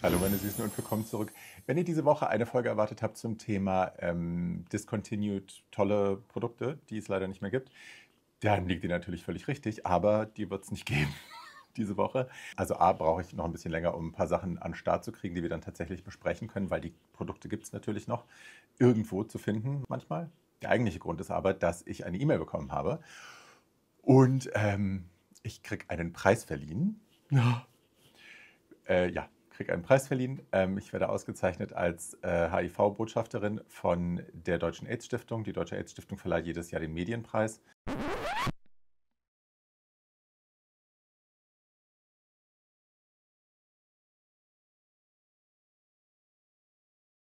Hallo meine Süßen und willkommen zurück. Wenn ihr diese Woche eine Folge erwartet habt zum Thema discontinued tolle Produkte, die es leider nicht mehr gibt, dann liegt ihr natürlich völlig richtig, aber die wird es nicht geben diese Woche. Also A, brauche ich noch ein bisschen länger, um ein paar Sachen an den Start zu kriegen, die wir dann tatsächlich besprechen können, weil die Produkte gibt es natürlich noch irgendwo zu finden manchmal. Der eigentliche Grund ist aber, dass ich eine E-Mail bekommen habe und ich kriege einen Preis verliehen. Ja. Ja, kriege einen Preis verliehen. Ich werde ausgezeichnet als HIV-Botschafterin von der Deutschen AIDS-Stiftung. Die Deutsche AIDS-Stiftung verleiht jedes Jahr den Medienpreis.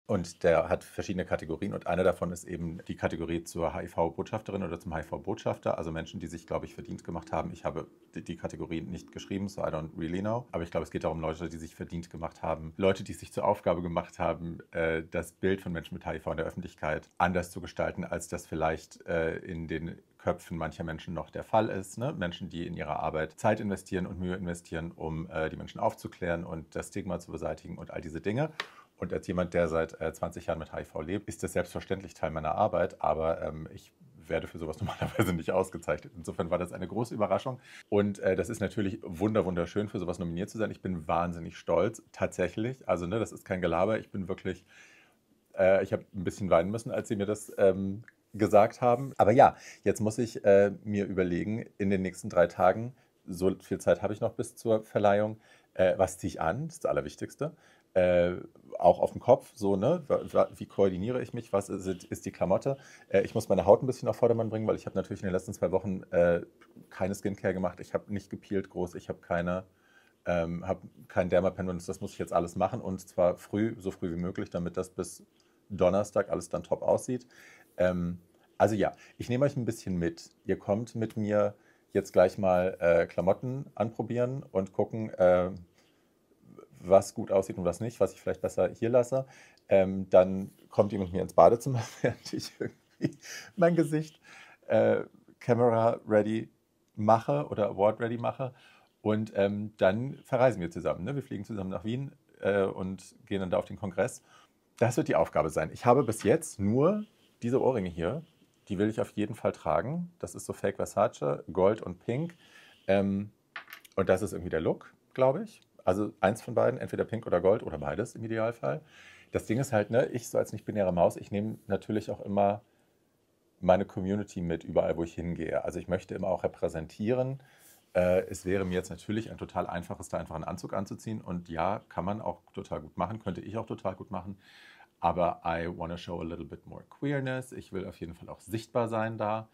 Und der hat verschiedene Kategorien und eine davon ist eben die Kategorie zur HIV-Botschafterin oder zum HIV-Botschafter, also Menschen, die sich, glaube ich, verdient gemacht haben. Ich habe die Kategorie nicht geschrieben, so I don't really know. Aber ich glaube, es geht darum, Leute, die sich verdient gemacht haben, Leute, die sich zur Aufgabe gemacht haben, das Bild von Menschen mit HIV in der Öffentlichkeit anders zu gestalten, als das vielleicht in den Köpfen mancher Menschen noch der Fall ist. Ne? Menschen, die in ihrer Arbeit Zeit investieren und Mühe investieren, um die Menschen aufzuklären und das Stigma zu beseitigen und all diese Dinge. Und als jemand, der seit 20 Jahren mit HIV lebt, ist das selbstverständlich Teil meiner Arbeit, aber ich werde für sowas normalerweise nicht ausgezeichnet. Insofern war das eine große Überraschung. Und das ist natürlich wunderschön, für sowas nominiert zu sein. Ich bin wahnsinnig stolz, tatsächlich. Also, ne, das ist kein Gelaber. Ich bin wirklich, ich habe ein bisschen weinen müssen, als Sie mir das gesagt haben. Aber ja, jetzt muss ich mir überlegen, in den nächsten 3 Tagen, so viel Zeit habe ich noch bis zur Verleihung, was ziehe ich an? Das ist das Allerwichtigste. Äh, auch auf dem Kopf, so, ne? Wie koordiniere ich mich? Was ist die Klamotte? Ich muss meine Haut ein bisschen auf Vordermann bringen, weil ich habe natürlich in den letzten 2 Wochen keine Skincare gemacht. Ich habe nicht gepeelt groß, ich habe kein Dermapen und das muss ich jetzt alles machen und zwar so früh wie möglich, damit das bis Donnerstag alles dann top aussieht. Ähm, also ja, ich nehme euch ein bisschen mit. Ihr kommt mit mir jetzt gleich mal Klamotten anprobieren und gucken, was gut aussieht und was nicht, was ich vielleicht besser hier lasse. Dann kommt ihr mit mir ins Badezimmer, während ich irgendwie mein Gesicht äh, Camera ready mache oder Award ready mache. Und dann verreisen wir zusammen. Ne? Wir fliegen zusammen nach Wien und gehen dann da auf den Kongress. Das wird die Aufgabe sein. Ich habe bis jetzt nur diese Ohrringe hier. Die will ich auf jeden Fall tragen. Das ist so Fake Versace, Gold und Pink. Ähm, und das ist irgendwie der Look, glaube ich. Also eins von beiden, entweder Pink oder Gold oder beides im Idealfall. Das Ding ist halt, ne, ich so als nicht-binäre Maus, ich nehme natürlich auch immer meine Community mit, überall wo ich hingehe. Also ich möchte immer auch repräsentieren. Es wäre mir jetzt natürlich ein total einfaches, da einfach einen Anzug anzuziehen. Und ja, kann man auch total gut machen, könnte ich auch total gut machen. Aber I wanna show a little bit more queerness. Ich will auf jeden Fall auch sichtbar sein da.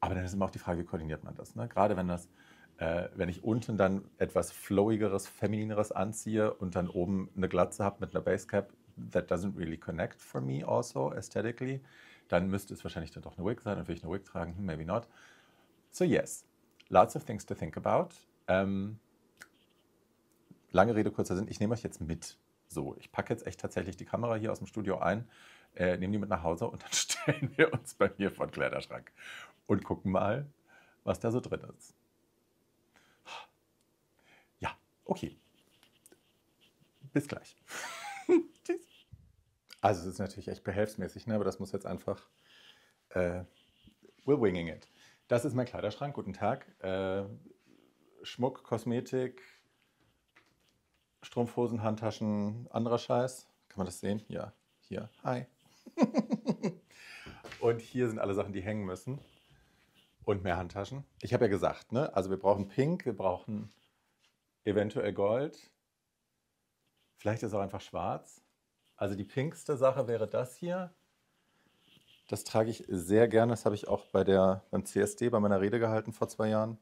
Aber dann ist immer auch die Frage, wie koordiniert man das? Ne? Gerade wenn ich unten dann etwas flowigeres, feminineres anziehe und dann oben eine Glatze habe mit einer Basecap, that doesn't really connect for me also aesthetically, dann müsste es wahrscheinlich dann doch eine Wig sein. Und will ich eine Wig tragen? Maybe not. So yes, lots of things to think about. Lange Rede, kurzer Sinn, ich nehme euch jetzt mit. So, ich packe jetzt echt tatsächlich die Kamera hier aus dem Studio ein, nehme die mit nach Hause und dann stellen wir uns bei mir vor den Kleiderschrank und gucken mal, was da so drin ist. Ja, okay. Bis gleich. Tschüss. Also es ist natürlich echt behelfsmäßig, ne? Aber das muss jetzt einfach, äh, we're winging it. Das ist mein Kleiderschrank. Guten Tag. Schmuck, Kosmetik, Strumpfhosen, Handtaschen, anderer Scheiß. Kann man das sehen? Ja, hier. Hi. Und hier sind alle Sachen, die hängen müssen. Und mehr Handtaschen. Ich habe ja gesagt, ne? Also wir brauchen Pink, wir brauchen eventuell Gold. Vielleicht ist auch einfach schwarz. Also die pinkste Sache wäre das hier. Das trage ich sehr gerne. Das habe ich auch beim CSD, bei meiner Rede gehalten vor 2 Jahren.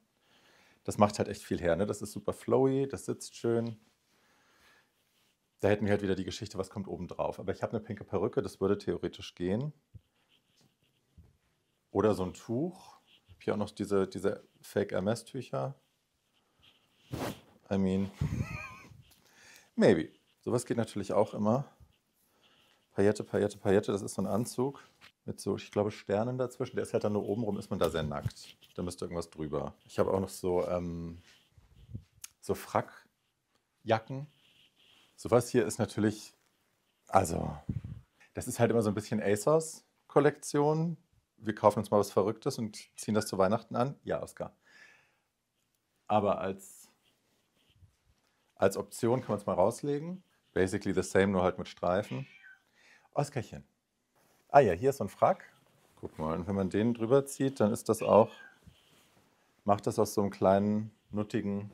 Das macht halt echt viel her. Ne? Das ist super flowy, das sitzt schön. Da hätten wir halt wieder die Geschichte, was kommt oben drauf. Aber ich habe eine pinke Perücke, das würde theoretisch gehen. Oder so ein Tuch. Ich habe hier auch noch diese Fake Hermes-Tücher. I mean, maybe. Sowas geht natürlich auch immer. Paillette, Paillette, Paillette, das ist so ein Anzug mit so, ich glaube, Sternen dazwischen. Der ist halt dann nur oben rum, ist man da sehr nackt. Da müsste irgendwas drüber. Ich habe auch noch so Frackjacken, Sowas hier ist natürlich, also, das ist halt immer so ein bisschen ASOS-Kollektion. Wir kaufen uns mal was Verrücktes und ziehen das zu Weihnachten an. Ja, Oskar. Aber als Option kann man es mal rauslegen. Basically the same, nur halt mit Streifen. Oskarchen. Ah ja, hier ist so ein Frack. Guck mal, und wenn man den drüber zieht, dann ist das auch, macht das aus so einem kleinen, nuttigen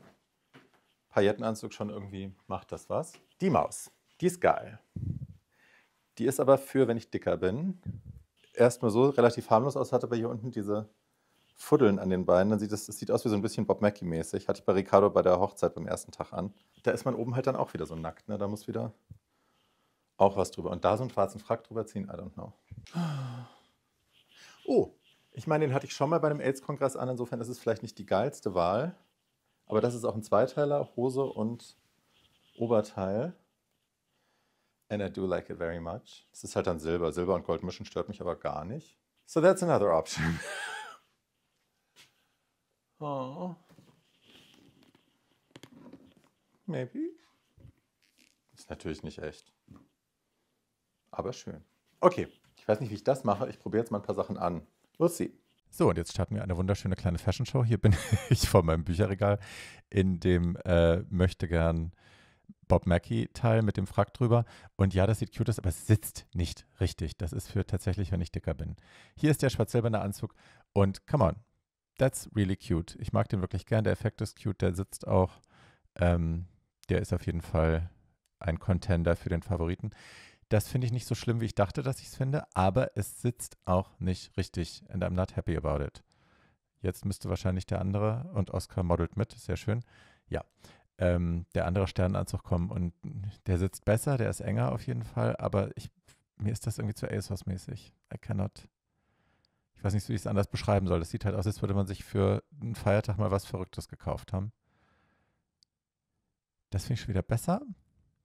Paillettenanzug schon irgendwie, macht das was. Die Maus, die ist geil. Die ist aber für, wenn ich dicker bin, erstmal so relativ harmlos aus, hat aber hier unten diese Fuddeln an den Beinen. Dann sieht es sieht aus wie so ein bisschen Bob Mackie-mäßig. Hatte ich bei Ricardo bei der Hochzeit beim ersten Tag an. Da ist man oben halt dann auch wieder so nackt. Ne? Da muss wieder auch was drüber. Und da so einen schwarzen Frack drüber ziehen, I don't know. Oh, ich meine, den hatte ich schon mal bei einem AIDS-Kongress an. Insofern ist es vielleicht nicht die geilste Wahl. Aber das ist auch ein Zweiteiler, Hose und Oberteil. And I do like it very much. Es ist halt dann Silber. Silber und Gold mischen stört mich aber gar nicht. So that's another option. Oh. Maybe. Ist natürlich nicht echt. Aber schön. Okay, ich weiß nicht, wie ich das mache. Ich probiere jetzt mal ein paar Sachen an. We'll see. So, und jetzt starten wir eine wunderschöne kleine Fashion Show. Hier bin ich vor meinem Bücherregal in dem möchte gern Bob Mackie-Teil mit dem Frack drüber. Und ja, das sieht cute aus, aber es sitzt nicht richtig. Das ist für tatsächlich, wenn ich dicker bin. Hier ist der schwarz-silberne Anzug und come on, that's really cute. Ich mag den wirklich gern. Der Effekt ist cute, der sitzt auch. Der ist auf jeden Fall ein Contender für den Favoriten. Das finde ich nicht so schlimm, wie ich dachte, dass ich es finde, aber es sitzt auch nicht richtig and I'm not happy about it. Jetzt müsste wahrscheinlich der andere und Oscar modelt mit, sehr schön. Ja, der andere Sternenanzug kommen und der sitzt besser, der ist enger auf jeden Fall, aber mir ist das irgendwie zu ASOS-mäßig. Ich weiß nicht, wie ich es anders beschreiben soll. Das sieht halt aus, als würde man sich für einen Feiertag mal was Verrücktes gekauft haben. Das finde ich schon wieder besser.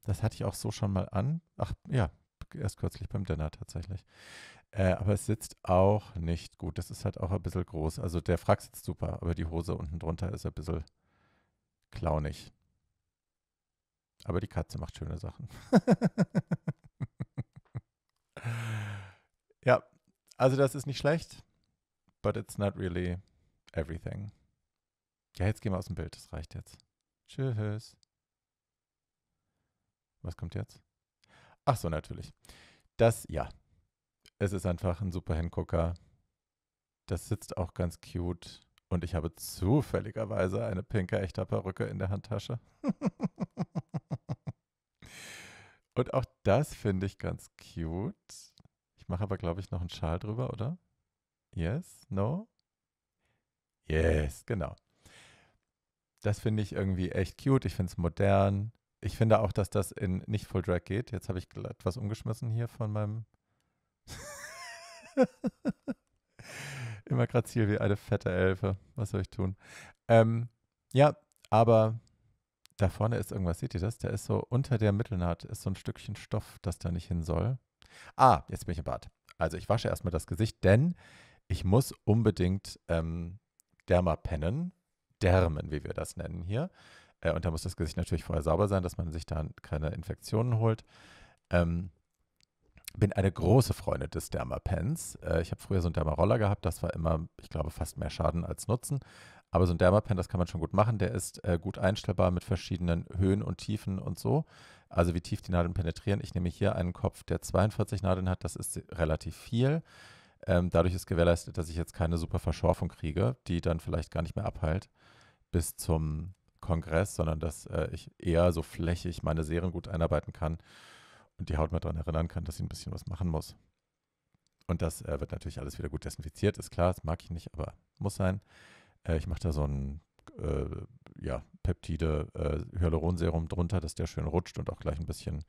Das hatte ich auch so schon mal an. Ach ja, erst kürzlich beim Dinner tatsächlich. Aber es sitzt auch nicht gut. Das ist halt auch ein bisschen groß. Also der Frack sitzt super, aber die Hose unten drunter ist ein bisschen clownig. Aber die Katze macht schöne Sachen. Ja, also das ist nicht schlecht, but it's not really everything. Ja, jetzt gehen wir aus dem Bild. Das reicht jetzt. Tschüss. Was kommt jetzt? Ach so, natürlich. Es ist einfach ein super Hingucker. Das sitzt auch ganz cute. Und ich habe zufälligerweise eine pinke echter Perücke in der Handtasche. Und auch das finde ich ganz cute. Ich mache aber, glaube ich, noch einen Schal drüber, oder? Yes? No? Yes, genau. Das finde ich irgendwie echt cute. Ich finde es modern. Ich finde auch, dass das in nicht Full Drag geht. Jetzt habe ich etwas umgeschmissen hier von meinem immer grazil wie eine fette Elfe. Was soll ich tun? Ja, aber da vorne ist irgendwas. Seht ihr das? Da ist so unter der Mittelnaht ist so ein Stückchen Stoff, das da nicht hin soll. Ah, jetzt bin ich im Bad. Also ich wasche erstmal das Gesicht, denn ich muss unbedingt Dermapennen, Dermen, wie wir das nennen hier. Und da muss das Gesicht natürlich vorher sauber sein, dass man sich da keine Infektionen holt. Bin eine große Freundin des Dermapens. Ich habe früher so einen Dermaroller gehabt, das war immer, ich glaube, fast mehr Schaden als Nutzen. Aber so ein Dermapen, das kann man schon gut machen. Der ist gut einstellbar mit verschiedenen Höhen und Tiefen und so. Also wie tief die Nadeln penetrieren. Ich nehme hier einen Kopf, der 42 Nadeln hat. Das ist relativ viel. Dadurch ist gewährleistet, dass ich jetzt keine super Verschorfung kriege, die dann vielleicht gar nicht mehr abheilt bis zum Kongress, sondern dass ich eher so flächig meine Serien gut einarbeiten kann und die Haut mal daran erinnern kann, dass sie ein bisschen was machen muss. Und das wird natürlich alles wieder gut desinfiziert, ist klar, das mag ich nicht, aber muss sein. Ich mache da so ein Peptide Hyaluronserum drunter, dass der schön rutscht und auch gleich ein bisschen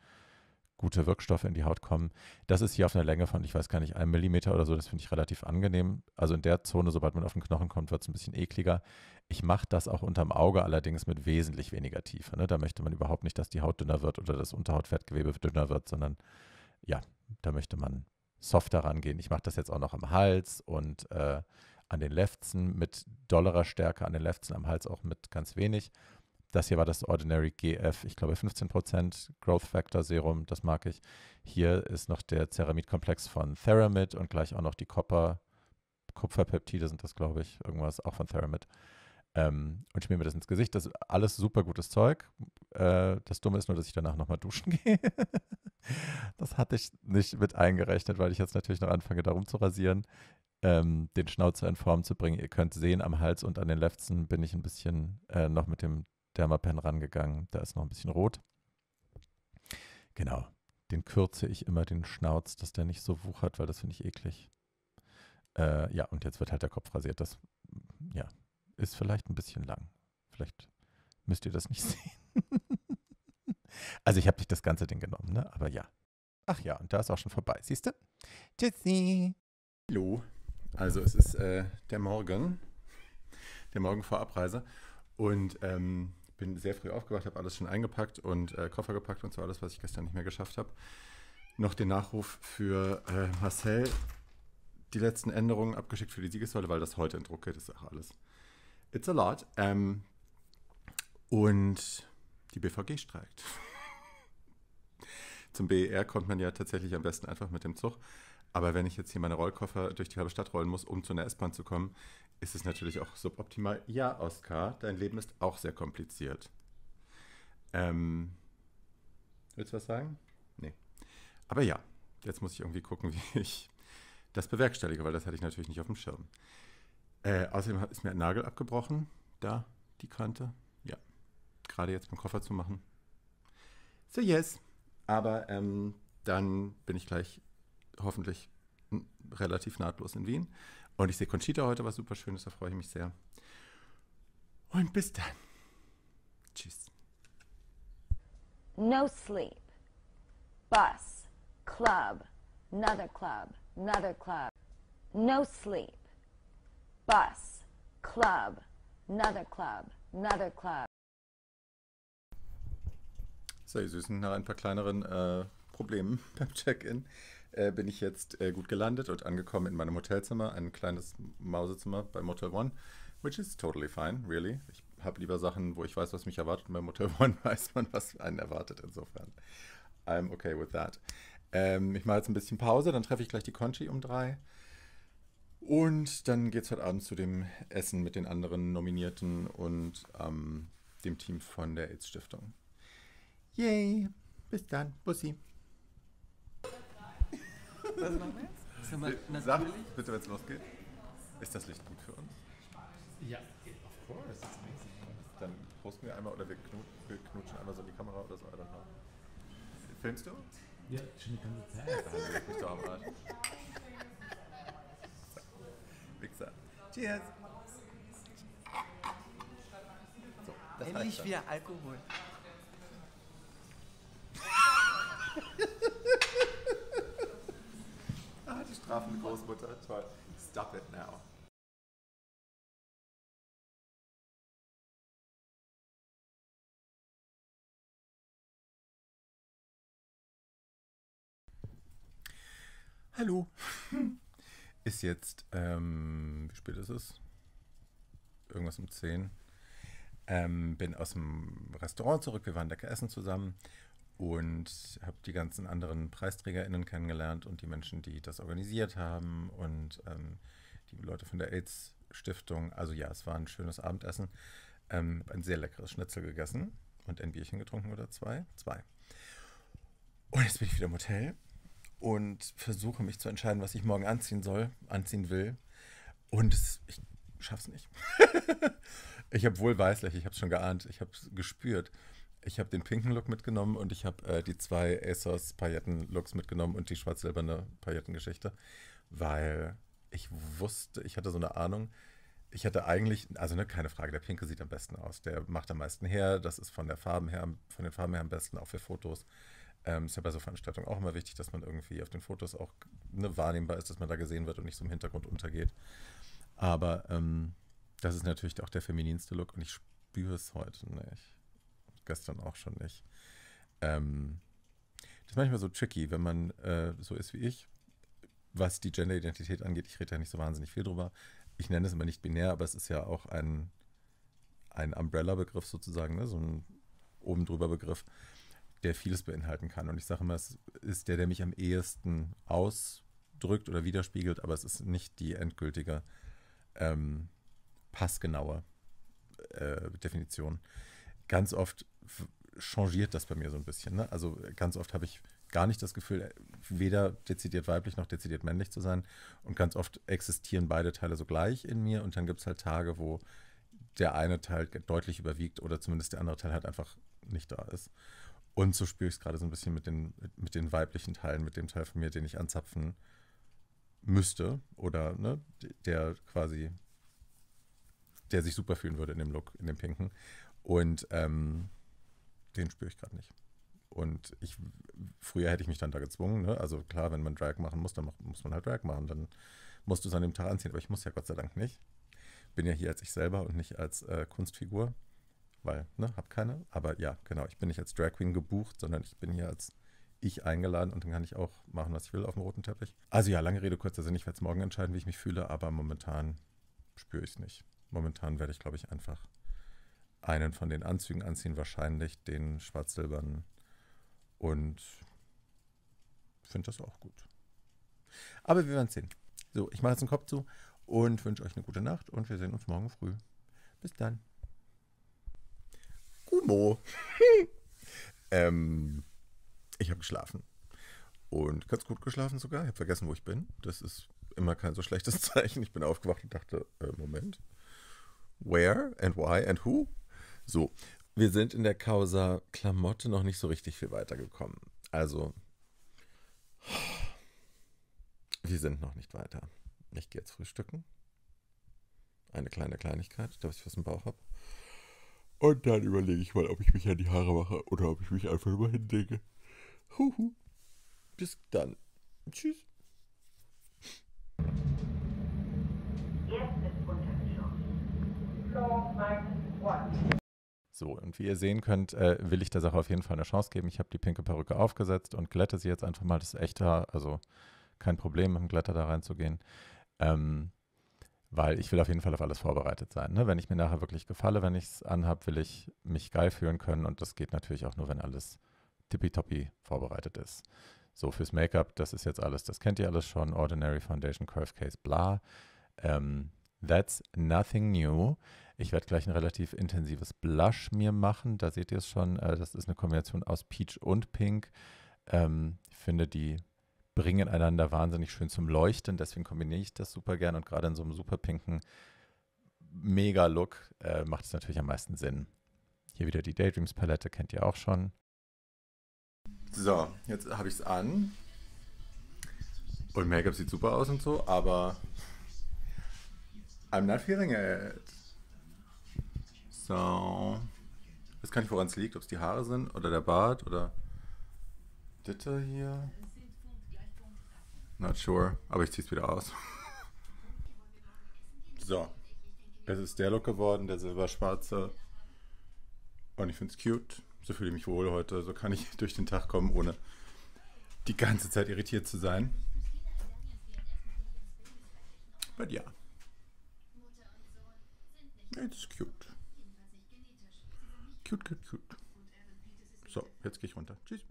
gute Wirkstoffe in die Haut kommen. Das ist hier auf einer Länge von, ich weiß gar nicht, 1 Millimeter oder so. Das finde ich relativ angenehm. Also in der Zone, sobald man auf den Knochen kommt, wird es ein bisschen ekliger. Ich mache das auch unterm Auge, allerdings mit wesentlich weniger Tiefe. Ne? Da möchte man überhaupt nicht, dass die Haut dünner wird oder das Unterhautfettgewebe dünner wird, sondern ja, da möchte man softer rangehen. Ich mache das jetzt auch noch am Hals und an den Lefzen mit dollerer Stärke, an den Lefzen, am Hals auch mit ganz wenig. Das hier war das Ordinary GF, ich glaube 15% Growth Factor Serum, das mag ich. Hier ist noch der Ceramidkomplex von Theramid und gleich auch noch die Kupferpeptide sind das, glaube ich, irgendwas auch von Theramid. Und schmier mir das ins Gesicht. Das ist alles super gutes Zeug. Das Dumme ist nur, dass ich danach nochmal duschen gehe. Das hatte ich nicht mit eingerechnet, weil ich jetzt natürlich noch anfange, darum zu rasieren, den Schnauzer in Form zu bringen. Ihr könnt sehen, am Hals und an den Lefzen bin ich ein bisschen noch mit dem Dermapen rangegangen. Da ist noch ein bisschen rot. Genau. Den kürze ich immer, den Schnauz, dass der nicht so wuchert, weil das finde ich eklig. Ja, und jetzt wird halt der Kopf rasiert. Das, ja, ist vielleicht ein bisschen lang. Vielleicht müsst ihr das nicht sehen. Also ich habe nicht das ganze Ding genommen, ne? Aber ja. Ach ja, und da ist auch schon vorbei. Siehst du? Tschüssi. Hallo. Also es ist der Morgen vor Abreise. Und bin sehr früh aufgewacht, habe alles schon eingepackt und Koffer gepackt und so alles, was ich gestern nicht mehr geschafft habe. Noch den Nachruf für Marcel, die letzten Änderungen abgeschickt für die Siegessäule, weil das heute in Druck geht, ist auch alles. It's a lot. Und die BVG streikt. Zum BER kommt man ja tatsächlich am besten einfach mit dem Zug. Aber wenn ich jetzt hier meine Rollkoffer durch die halbe Stadt rollen muss, um zu einer S-Bahn zu kommen, ist es natürlich auch suboptimal. Ja, Oskar, dein Leben ist auch sehr kompliziert. Willst du was sagen? Nee. Aber ja, jetzt muss ich irgendwie gucken, wie ich das bewerkstellige, weil das hatte ich natürlich nicht auf dem Schirm. Außerdem ist mir ein Nagel abgebrochen. Da, die Kante. Ja, gerade jetzt beim Koffer zu machen. So, yes. Aber dann bin ich gleich hoffentlich relativ nahtlos in Wien. Und ich sehe Conchita heute, was super schön ist, da freue ich mich sehr. Und bis dann. Tschüss. No sleep. Bus. Club. Another club. Another club. No sleep. Bus. Club. Another club. Another club. So, ihr Süßen, nach ein paar kleineren Problemen beim Check-in bin ich jetzt gut gelandet und angekommen in meinem Hotelzimmer, ein kleines Mausezimmer bei Motel One, which is totally fine, really. Ich habe lieber Sachen, wo ich weiß, was mich erwartet, und bei Motel One weiß man, was einen erwartet, insofern. I'm okay with that. Ich mache jetzt ein bisschen Pause, dann treffe ich gleich die Conchi um 3. Und dann geht es heute Abend zu dem Essen mit den anderen Nominierten und dem Team von der AIDS-Stiftung. Yay, bis dann, Bussi. Was machen wir jetzt? Sag bitte, wenn es losgeht. Ist das Licht gut für uns? Ja, of course, it's amazing. Dann posten wir einmal oder wir knutschen einmal so in die Kamera oder so. I don't know. Filmst du? Ja, schon die ganze Zeit. Ah, leg mich doch am Arsch. Wichser. Cheers. So, das reicht Endlich dann. wieder Alkohol. Die strafende Großmutter. Toll. Stop it now. Hallo. Ist jetzt, wie spät ist es? Irgendwas um 10. Bin aus dem Restaurant zurück. Wir waren lecker essen zusammen. Und habe die ganzen anderen PreisträgerInnen kennengelernt und die Menschen, die das organisiert haben und die Leute von der AIDS-Stiftung. Also ja, es war ein schönes Abendessen. Ein sehr leckeres Schnitzel gegessen und ein Bierchen getrunken oder zwei. Und jetzt bin ich wieder im Hotel und versuche mich zu entscheiden, was ich morgen anziehen will. Und ich schaff's nicht. Ich habe wohl weißlich, ich habe es schon geahnt, ich habe es gespürt. Ich habe den pinken Look mitgenommen und ich habe die 2 ASOS Pailletten-Looks mitgenommen und die schwarz-silberne Paillettengeschichte, weil ich wusste, ich hatte so eine Ahnung, ich hatte eigentlich, also ne, keine Frage, der pinke sieht am besten aus, der macht am meisten her, das ist von den Farben her am besten, auch für Fotos. Ist ja bei so Veranstaltungen auch immer wichtig, dass man irgendwie auf den Fotos auch wahrnehmbar ist, dass man da gesehen wird und nicht so im Hintergrund untergeht. Aber das ist natürlich auch der femininste Look und ich spüre es heute nicht. Gestern auch schon nicht. Das ist manchmal so tricky, wenn man so ist wie ich, was die Gender-Identität angeht. Ich rede ja nicht so wahnsinnig viel drüber. Ich nenne es immer nicht binär, aber es ist ja auch ein ein Umbrella-Begriff sozusagen, ne? So ein oben drüber Begriff, der vieles beinhalten kann. Und ich sage immer, es ist der mich am ehesten ausdrückt oder widerspiegelt, aber es ist nicht die endgültige, passgenaue Definition. Ganz oft changiert das bei mir so ein bisschen. Ne? Also ganz oft habe ich gar nicht das Gefühl, weder dezidiert weiblich noch dezidiert männlich zu sein. Und ganz oft existieren beide Teile so gleich in mir. Und dann gibt es halt Tage, wo der eine Teil deutlich überwiegt oder zumindest der andere Teil halt einfach nicht da ist. Und so spüre ich es gerade so ein bisschen mit den weiblichen Teilen, mit dem Teil von mir, den ich anzapfen müsste oder ne, der sich super fühlen würde in dem Look, in dem Pinken. Und den spüre ich gerade nicht. Und früher hätte ich mich dann da gezwungen, ne? Also klar, wenn man Drag machen muss, dann muss man halt Drag machen. Dann musst du es an dem Tag anziehen, aber ich muss ja Gott sei Dank nicht. Bin ja hier als ich selber und nicht als Kunstfigur, weil, ne, hab keine. Aber ja, genau, ich bin nicht als Drag Queen gebucht, sondern ich bin hier als ich eingeladen und dann kann ich auch machen, was ich will auf dem roten Teppich. Also ja, lange Rede, kurzer Sinn, ich werde es morgen entscheiden, wie ich mich fühle, aber momentan spüre ich es nicht. Momentan werde ich, glaube ich, einfach einen von den Anzügen anziehen, wahrscheinlich den schwarz-silbernen, und finde das auch gut. Aber wir werden sehen. So, ich mache jetzt den Kopf zu und wünsche euch eine gute Nacht und wir sehen uns morgen früh. Bis dann. Gumo. Ich habe geschlafen. Und ganz gut geschlafen sogar. Ich habe vergessen, wo ich bin. Das ist immer kein so schlechtes Zeichen. Ich bin aufgewacht und dachte, Moment. Where and why and who? So, wir sind in der Causa Klamotte noch nicht so richtig viel weitergekommen. Also, wir sind noch nicht weiter. Ich gehe jetzt frühstücken. Eine kleine Kleinigkeit, dass ich was im Bauch habe. Und dann überlege ich mal, ob ich mich an die Haare mache oder ob ich mich einfach nur hinlege. Huhu. Bis dann. Tschüss. Jetzt ist untergeschossen. Floor minus 1. So, und wie ihr sehen könnt, will ich der Sache auf jeden Fall eine Chance geben. Ich habe die pinke Perücke aufgesetzt und glätte sie jetzt einfach mal. Das ist echt da, also kein Problem, mit dem Glätter da reinzugehen. Weil ich will auf jeden Fall auf alles vorbereitet sein. Ne? Wenn ich mir nachher wirklich gefalle, wenn ich es anhabe, will ich mich geil fühlen können. Und das geht natürlich auch nur, wenn alles tippitoppi vorbereitet ist. So, fürs Make-up, das ist jetzt alles, das kennt ihr alles schon. Ordinary Foundation, Curve Case, bla. That's nothing new. Ich werde gleich ein relativ intensives Blush mir machen. Da seht ihr es schon. Das ist eine Kombination aus Peach und Pink. Ich finde, die bringen einander wahnsinnig schön zum Leuchten. Deswegen kombiniere ich das super gern. Und gerade in so einem super pinken Mega-Look macht es natürlich am meisten Sinn. Hier wieder die Daydreams-Palette, kennt ihr auch schon. So, jetzt habe ich es an. Und Make-up sieht super aus und so, aber I'm not feeling it. So. Ich weiß gar nicht, woran es liegt, ob es die Haare sind oder der Bart oder Ditte hier. Not sure, aber ich ziehe es wieder aus. So. Es ist der Look geworden, der silberschwarze. Und ich finde es cute. So fühle ich mich wohl heute. So kann ich durch den Tag kommen, ohne die ganze Zeit irritiert zu sein. But ja. It's cute. Cute, cute, cute. So, jetzt gehe ich runter. Tschüss.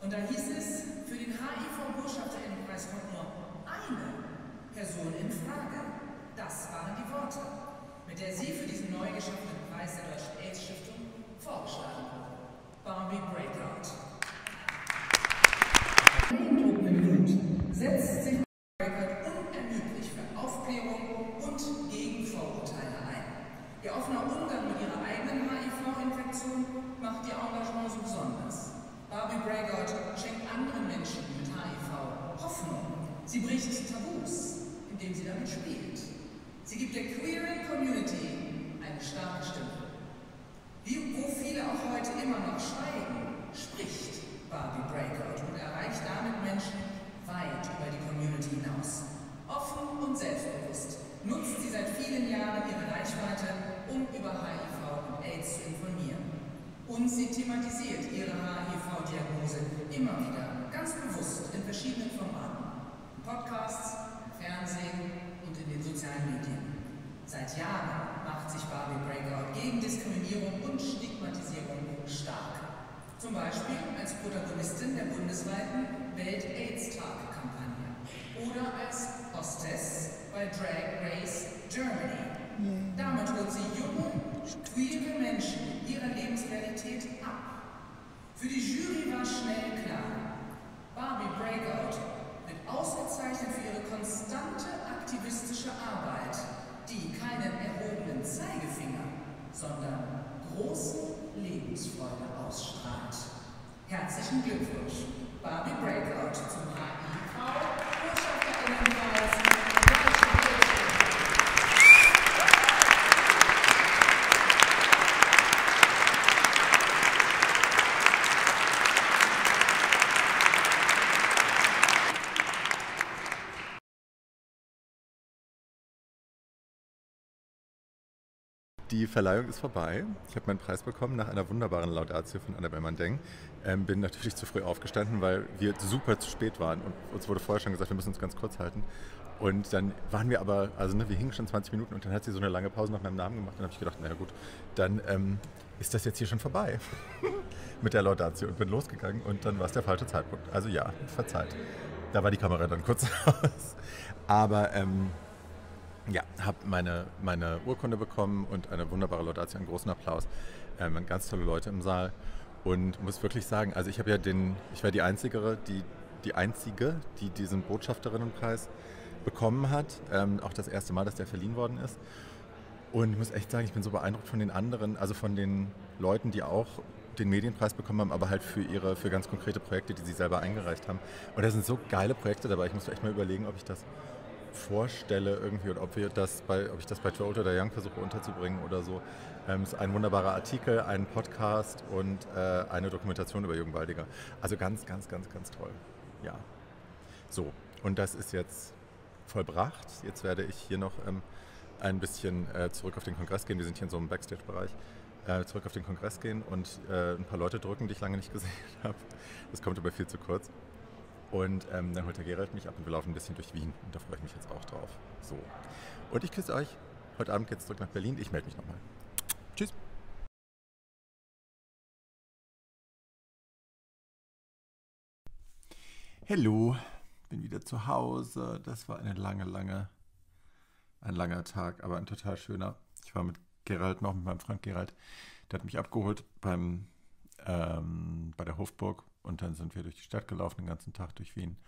Und da hieß es, für den HIV-Botschafterinnenpreis kommt nur eine Person in Frage. Das waren die Worte, mit der sie für diesen neu geschaffenen Preis der Deutschen AIDS-Stiftung vorgeschlagen wurde. Barbie Breakout. Beeindruckend im Blut setzt sich Breakout unermüdlich für Aufklärung und gegen Vorurteile ein. Ihr offener Umgang mit ihrer eigenen HIV-Infektion macht ihr Engagement so bricht Tabus, indem sie damit spielt. Sie gibt der queeren Community eine starke Stimme. Wo viele auch heute immer noch schweigen, spricht Barbie Breakout und erreicht damit Menschen weit über die Community hinaus. Offen und selbstbewusst nutzt sie seit vielen Jahren ihre Reichweite, um über HIV und AIDS zu informieren. Und sie thematisiert ihre HIV-Diagnose immer wieder, ganz bewusst in verschiedenen Formaten. In Podcasts, im Fernsehen und in den sozialen Medien. Seit Jahren macht sich Barbie Breakout gegen Diskriminierung und Stigmatisierung stark. Zum Beispiel als Protagonistin der bundesweiten Welt-AIDS-Tag-Kampagne oder als Hostess bei Drag Race Germany. Damit holt sie junge, queere Menschen in ihrer Lebensrealität ab. Für die Jury war schnell klar, Barbie Breakout wird ausgezeichnet für ihre konstante aktivistische Arbeit, die keinen erhobenen Zeigefinger, sondern große Lebensfreude ausstrahlt. Herzlichen Glückwunsch, Barbie Breakout zum HIV-Botschafterinnenpreis. Die Verleihung ist vorbei. Ich habe meinen Preis bekommen nach einer wunderbaren Laudatio von Annabel Mandeng. Bin natürlich zu früh aufgestanden, weil wir super zu spät waren. Und uns wurde vorher schon gesagt, wir müssen uns ganz kurz halten. Und dann waren wir aber, wir hingen schon 20 Minuten und dann hat sie so eine lange Pause nach meinem Namen gemacht. Dann habe ich gedacht, naja gut, dann ist das jetzt hier schon vorbei mit der Laudatio. Und bin losgegangen und dann war es der falsche Zeitpunkt. Also ja, verzeiht. Da war die Kamera dann kurz aus. Aber ja, habe meine Urkunde bekommen und eine wunderbare Laudatio, einen großen Applaus. Ganz tolle Leute im Saal und muss wirklich sagen, also ich war die Einzige, die diesen Botschafterinnenpreis bekommen hat. Auch das erste Mal, dass der verliehen worden ist. Und ich muss echt sagen, ich bin so beeindruckt von den anderen, also von den Leuten, die auch den Medienpreis bekommen haben, aber halt für ganz konkrete Projekte, die sie selber eingereicht haben. Und da sind so geile Projekte dabei. Ich muss echt mal überlegen, ob ich das vorstelle irgendwie oder ob ich das bei Too Old or Die Young versuche unterzubringen oder so. Es ist ein wunderbarer Artikel, ein Podcast und eine Dokumentation über Jürgen Waldiger. Also ganz, ganz, ganz, ganz toll. Ja. So, und das ist jetzt vollbracht. Jetzt werde ich hier noch ein bisschen zurück auf den Kongress gehen. Wir sind hier in so einem Backstage-Bereich. Zurück auf den Kongress gehen und ein paar Leute drücken, die ich lange nicht gesehen habe. Das kommt aber viel zu kurz. Und dann holt der Gerald mich ab und wir laufen ein bisschen durch Wien. Und da freue ich mich jetzt auch drauf. So. Und ich küsse euch. Heute Abend geht's zurück nach Berlin. Ich melde mich nochmal. Tschüss. Hallo. Bin wieder zu Hause. Das war ein langer Tag, aber ein total schöner. Ich war mit Gerald noch, mit meinem Freund Gerald. Der hat mich abgeholt bei der Hofburg. Und dann sind wir durch die Stadt gelaufen, den ganzen Tag durch Wien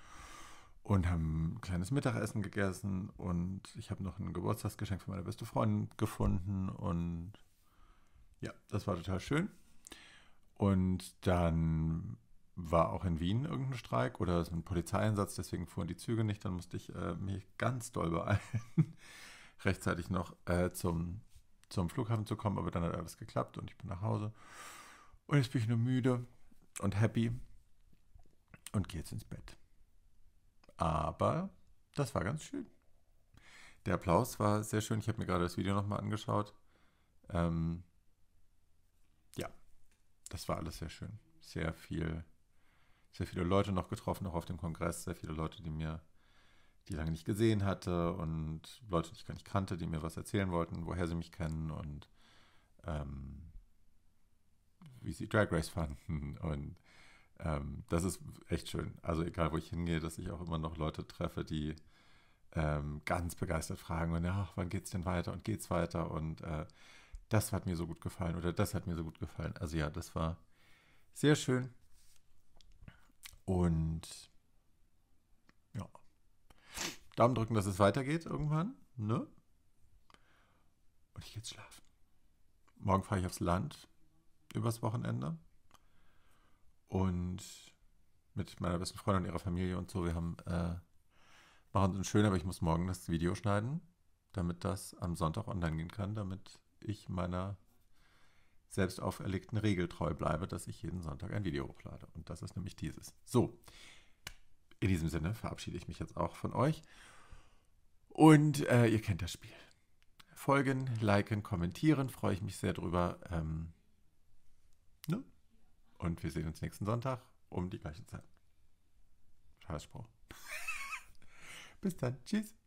und haben ein kleines Mittagessen gegessen und ich habe noch ein Geburtstagsgeschenk für meine beste Freundin gefunden und ja, das war total schön. Und dann war auch in Wien irgendein Streik oder ein Polizeieinsatz, deswegen fuhren die Züge nicht. Dann musste ich mich ganz doll beeilen, rechtzeitig noch zum Flughafen zu kommen, aber dann hat alles geklappt und ich bin nach Hause. Und jetzt bin ich nur müde und happy und gehe jetzt ins Bett. Aber das war ganz schön. Der Applaus war sehr schön. Ich habe mir gerade das Video nochmal angeschaut. Ja, das war alles sehr schön. Sehr viele Leute noch getroffen, auch auf dem Kongress. Sehr viele Leute, die ich lange nicht gesehen hatte und Leute, die ich gar nicht kannte, die mir was erzählen wollten, woher sie mich kennen und wie sie Drag Race fanden und das ist echt schön. Also egal, wo ich hingehe, dass ich auch immer noch Leute treffe, die ganz begeistert fragen und ach, wann geht's denn weiter und geht's weiter und das hat mir so gut gefallen oder das hat mir so gut gefallen. Also ja, das war sehr schön und ja, Daumen drücken, dass es weitergeht irgendwann, ne? Und ich gehe jetzt schlafen. Morgen fahre ich aufs Land übers Wochenende und mit meiner besten Freundin und ihrer Familie und so. Wir haben Machen Sie es schön, aber ich muss morgen das Video schneiden, damit das am Sonntag online gehen kann, damit ich meiner selbst auferlegten Regel treu bleibe, dass ich jeden Sonntag ein Video hochlade. Und das ist nämlich dieses. So, in diesem Sinne verabschiede ich mich jetzt auch von euch. Und ihr kennt das Spiel. Folgen, liken, kommentieren, freue ich mich sehr drüber. Ne? Und wir sehen uns nächsten Sonntag um die gleiche Zeit. Scheißspruch. Bis dann. Tschüss.